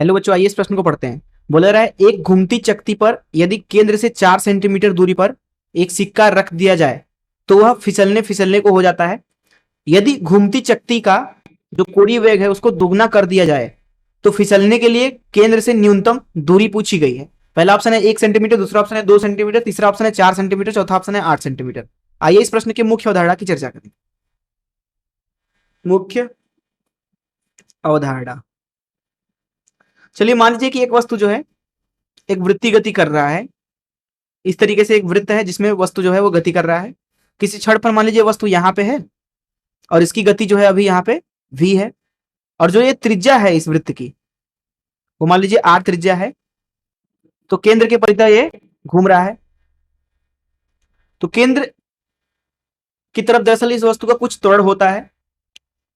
Hello बच्चों, आइए इस प्रश्न को पढ़ते हैं। बोला रहा है एक घूमती चकती पर यदि केंद्र से 4 सेंटीमीटर दूरी पर एक सिक्का रख दिया जाए तो वह फिसलने फिसलने को हो जाता है। यदि घूमती चकती का जो कोणीय वेग है उसको दुगना कर दिया जाए तो फिसलने के लिए केंद्र से न्यूनतम दूरी पूछी गई है। पहला ऑप्शन है 1 सेंटीमीटर, दूसरा ऑप्शन है 2 सेंटीमीटर, तीसरा ऑप्शन है 4 सेंटीमीटर, चौथा ऑप्शन है 8 सेंटीमीटर। आइए इस प्रश्न की मुख्य अवधारणा की चर्चा करें। मुख्य अवधारणा, चलिए मान लीजिए कि एक वस्तु जो है एक वृत्तीय गति कर रहा है। इस तरीके से एक वृत्त है जिसमें वस्तु जो है वो गति कर रहा है। किसी क्षण पर मान लीजिए वस्तु यहाँ पे है और इसकी गति जो है अभी यहाँ पे v है, और जो ये त्रिज्या है इस वृत्त की वो मान लीजिए r त्रिज्या है। तो केंद्र के परितः ये घूम रहा है। तो केंद्र की तरफ दरअसल इस वस्तु का कुछ त्वरण होता है।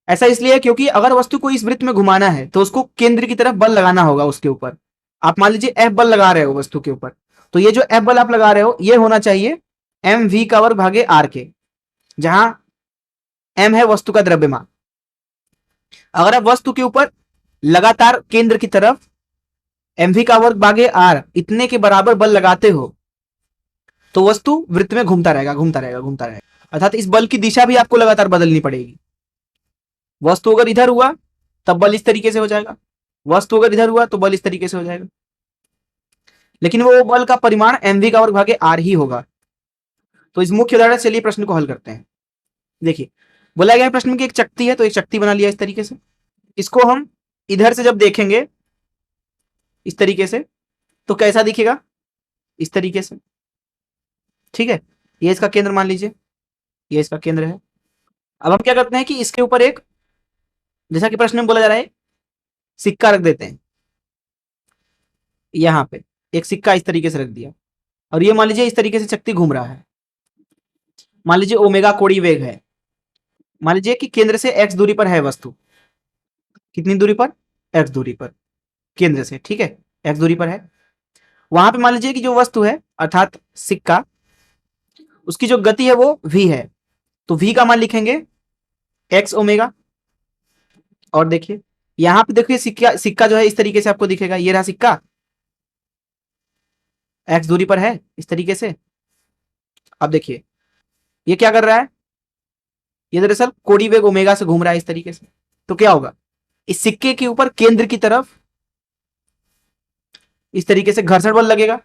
ऐसा इसलिए है क्योंकि अगर वस्तु को इस वृत्त में घुमाना है तो उसको केंद्र की तरफ बल लगाना होगा उसके ऊपर। आप मान लीजिए F बल लगा रहे हो वस्तु के ऊपर, तो ये जो F बल आप लगा रहे हो ये होना चाहिए mv का वर्ग भागे r के, जहां m है वस्तु का द्रव्यमान। अगर आप वस्तु के ऊपर लगातार केंद्र की तरफ mv का वर्ग भागे r इतने के बराबर बल लगाते हो तो वस्तु वृत्त में घूमता रहेगा घूमता रहेगा घूमता रहेगा। अर्थात इस बल की दिशा भी आपको लगातार बदलनी पड़ेगी। वस्तु अगर इधर हुआ तब बल इस तरीके से हो जाएगा, वस्तु अगर इधर हुआ तो बल इस तरीके से हो जाएगा, लेकिन वो बल का परिमाण mv का वर्ग भागे r ही होगा। तो इस मुख्य उदाहरण से चलिए प्रश्न को हल करते हैं। देखिए बोला गया है प्रश्न में कि एक चकती है, तो एक चकती बना लिया इस तरीके से। इसको हम इधर से जब देखेंगे इस तरीके से तो कैसा दिखेगा, इस तरीके से। ठीक है, ये इसका केंद्र मान लीजिए, ये इसका केंद्र है। अब हम क्या करते हैं कि इसके ऊपर एक, जैसा कि प्रश्न में बोला जा रहा है, सिक्का रख देते हैं। यहां पे एक सिक्का इस तरीके से रख दिया और ये मान लीजिए इस तरीके से चकती घूम रहा है। मान लीजिए ओमेगा कोणीय वेग है। मान लीजिए कि केंद्र से x दूरी पर है वस्तु। कितनी दूरी पर? x दूरी पर केंद्र से। ठीक है, x दूरी पर है। वहां पे मान लीजिए कि जो वस्तु है अर्थात सिक्का, उसकी जो गति है वो v है। तो v का मान लिखेंगे x ओमेगा। और देखिए यहां पे देखिए सिक्का सिक्का जो है इस तरीके से आपको दिखेगा। ये रहा सिक्का, x दूरी पर है इस तरीके से। अब देखिए ये क्या कर रहा है, ये दरअसल कोणीय वेग ओमेगा से घूम रहा है इस तरीके से। तो क्या होगा, इस सिक्के के ऊपर केंद्र की तरफ इस तरीके से घर्षण बल लगेगा,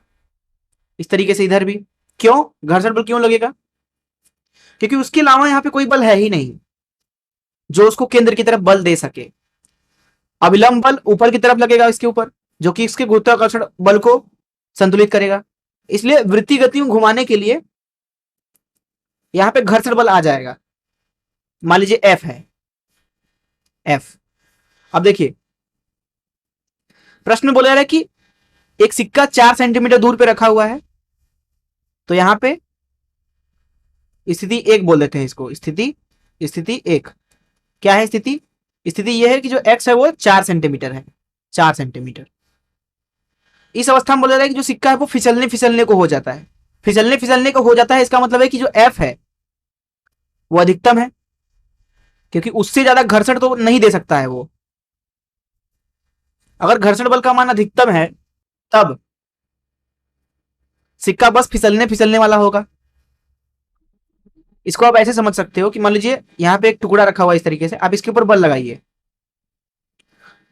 इस तरीके से इधर भी। क्यों घर्षण बल क्यों लगेगा? क्योंकि उसके अलावा यहां पे कोई बल है ही नहीं जो उसको केंद्र की तरफ बल दे सके। अविलंब बल ऊपर की तरफ लगेगा इसके ऊपर, जो कि इसके गुरुत्वाकर्षण बल को संतुलित करेगा। इसलिए वृत्तीय गति में घुमाने के लिए यहां पे घर्षण बल आ जाएगा। मान लीजिए F है, F। अब देखिए प्रश्न में बोला जा रहा है कि एक सिक्का 4 सेंटीमीटर दूर पे रखा हुआ है। तो यहां पे स्थिति 1 बोल देते हैं इसको। स्थिति 1 क्या है? स्थिति यह है कि जो x है वो 4 सेंटीमीटर है, 4 सेंटीमीटर। इस अवस्था में बोला जा रहा है कि जो सिक्का है वो फिसलने फिसलने को हो जाता है। फिसलने फिसलने को हो जाता है, इसका मतलब है कि जो F है वो अधिकतम है, क्योंकि उससे ज्यादा घर्षण तो नहीं दे सकता है वो। अगर घर्षण बल का मान अधिकतम है तब सिक्का बस फिसलने फिसलने वाला होगा। इसको आप ऐसे समझ सकते हो कि मान लीजिए यहां पे एक टुकड़ा रखा हुआ है इस तरीके से, आप इसके ऊपर बल लगाइए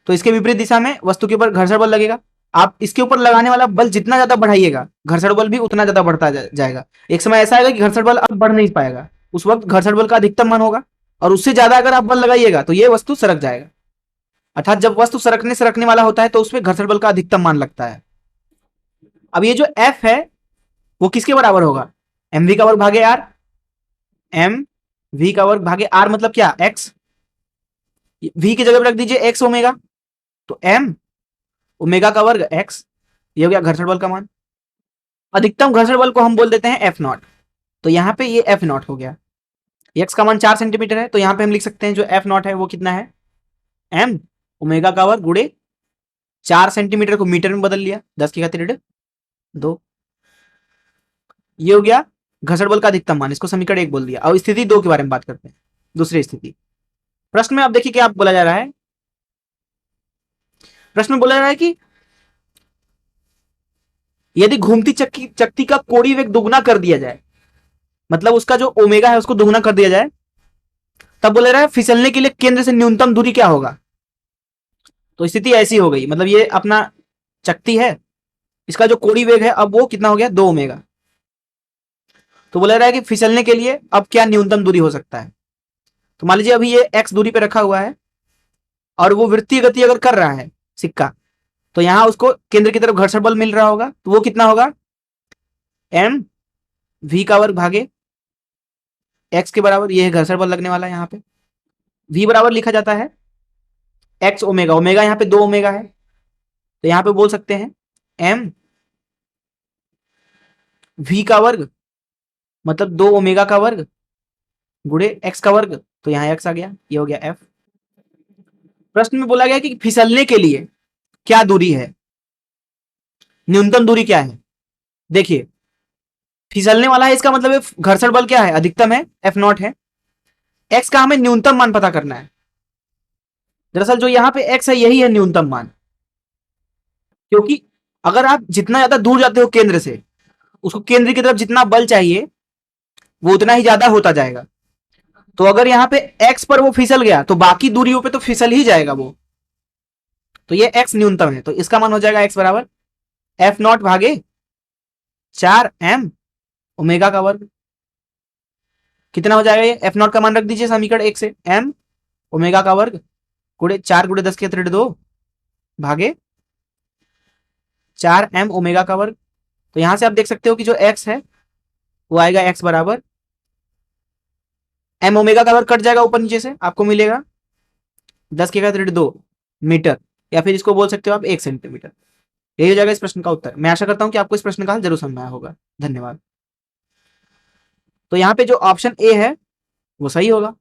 तो इसके विपरीत दिशा में वस्तु के ऊपर घर्षण बल लगेगा। आप इसके ऊपर लगाने वाला बल जितना ज्यादा बढ़ाइएगा घर्षण बल भी उतना ज्यादा बढ़ता जाएगा। एक समय ऐसा आएगा कि घर्षण बल अब बढ़ नहीं पाएगा, उस वक्त घर्षण बल का अधिकतम मान होगा, और उससे ज्यादा अगर आप बल लगाइएगा तो ये वस्तु सरक जाएगा। अर्थात जब वस्तु सरकने वाला होता है तो उसमें घर्षण बल का अधिकतम मान लगता है। अब ये जो F है वो किसके बराबर होगा? mv का वर्ग भागे r। mv का वर्ग भागे r मतलब क्या? x। v की जगह पर रख दीजिए x ओमेगा, तो m ओमेगा का वर्ग x। ये हो गया घर्षण बल का मान। अधिकतम घर्षण बल को हम बोल देते हैं F नॉट। तो यहां पे ये F नॉट हो गया। x का मान 4 सेंटीमीटर है, तो यहां पे हम लिख सकते हैं जो F नॉट है वो कितना है? m ओमेगा का वर्ग गुणे 4 सेंटीमीटर को मीटर में बदल लिया, 10 की घात 2। ये हो गया घर्षण बल का अधिकतम मान, इसको समीकरण 1 बोल दिया। अब स्थिति 2 के बारे में बात करते हैं, दूसरी स्थिति। प्रश्न में आप देखिए क्या बोला जा रहा है, प्रश्न में बोला रहा है कि यदि घूमती चकती का कोणीय वेग दुगना कर दिया जाए, मतलब उसका जो ओमेगा है उसको दुगना कर दिया जाए, तब बोले रहा है फिसलने के लिए केंद्र से न्यूनतम दूरी क्या होगा। तो स्थिति ऐसी हो गई, मतलब ये अपना चकती है, इसका जो कोणीय वेग है अब वो कितना हो गया, 2 ओमेगा। तो बोला रहा है कि फिसलने के लिए अब क्या न्यूनतम दूरी हो सकता है। तो मान लीजिए अभी ये x दूरी पे रखा हुआ है और वो वृत्तीय गति अगर कर रहा है सिक्का, तो यहां उसको केंद्र की तरफ घर्षण बल मिल रहा होगा, तो वो कितना होगा, m v का वर्ग भागे x के बराबर, ये है घर्षण बल लगने वाला है। यहाँ पे v बराबर लिखा जाता है x ओमेगा, ओमेगा यहाँ पे 2 ओमेगा है, तो यहाँ पे बोल सकते हैं m v का वर्ग मतलब 2 ओमेगा का वर्ग गुणे x का वर्ग, तो यहाँ x आ गया, ये हो गया f। प्रश्न में बोला गया कि फिसलने के लिए क्या दूरी है, न्यूनतम दूरी क्या है। देखिए फिसलने वाला है, इसका मतलब घर्षण बल क्या है, अधिकतम है, F0 है। x का हमें न्यूनतम मान पता करना है। दरअसल जो यहाँ पे x है यही है न्यूनतम मान, क्योंकि अगर आप जितना ज्यादा दूर जाते हो केंद्र से, उसको केंद्र की तरफ जितना बल चाहिए वो उतना ही ज्यादा होता जाएगा। तो अगर यहाँ पे x पर वो फिसल गया तो बाकी दूरियों पे तो फिसल ही जाएगा वो, तो ये x न्यूनतम है, तो इसका मान हो जाएगा x बराबर F0 भागे 4m ओमेगा का वर्ग। कितना हो जाएगा ये, F0 का मान रख दीजिए समीकरण 1 से, m ओमेगा का वर्ग गुणे 4 गुणे 10 के 2 भागे 4m ओमेगा का वर्ग। तो यहां से आप देख सकते हो कि जो x है वो आएगा x बराबर m ओमेगा का वर्ग कट जाएगा ऊपर नीचे से, आपको मिलेगा 10 के 2 मीटर, या फिर इसको बोल सकते हो आप 1 सेंटीमीटर। यही हो जाएगा इस प्रश्न का उत्तर। मैं आशा करता हूं कि आपको इस प्रश्न का हल जरूर समझ में आया होगा। धन्यवाद। तो यहाँ पे जो ऑप्शन ए है वो सही होगा।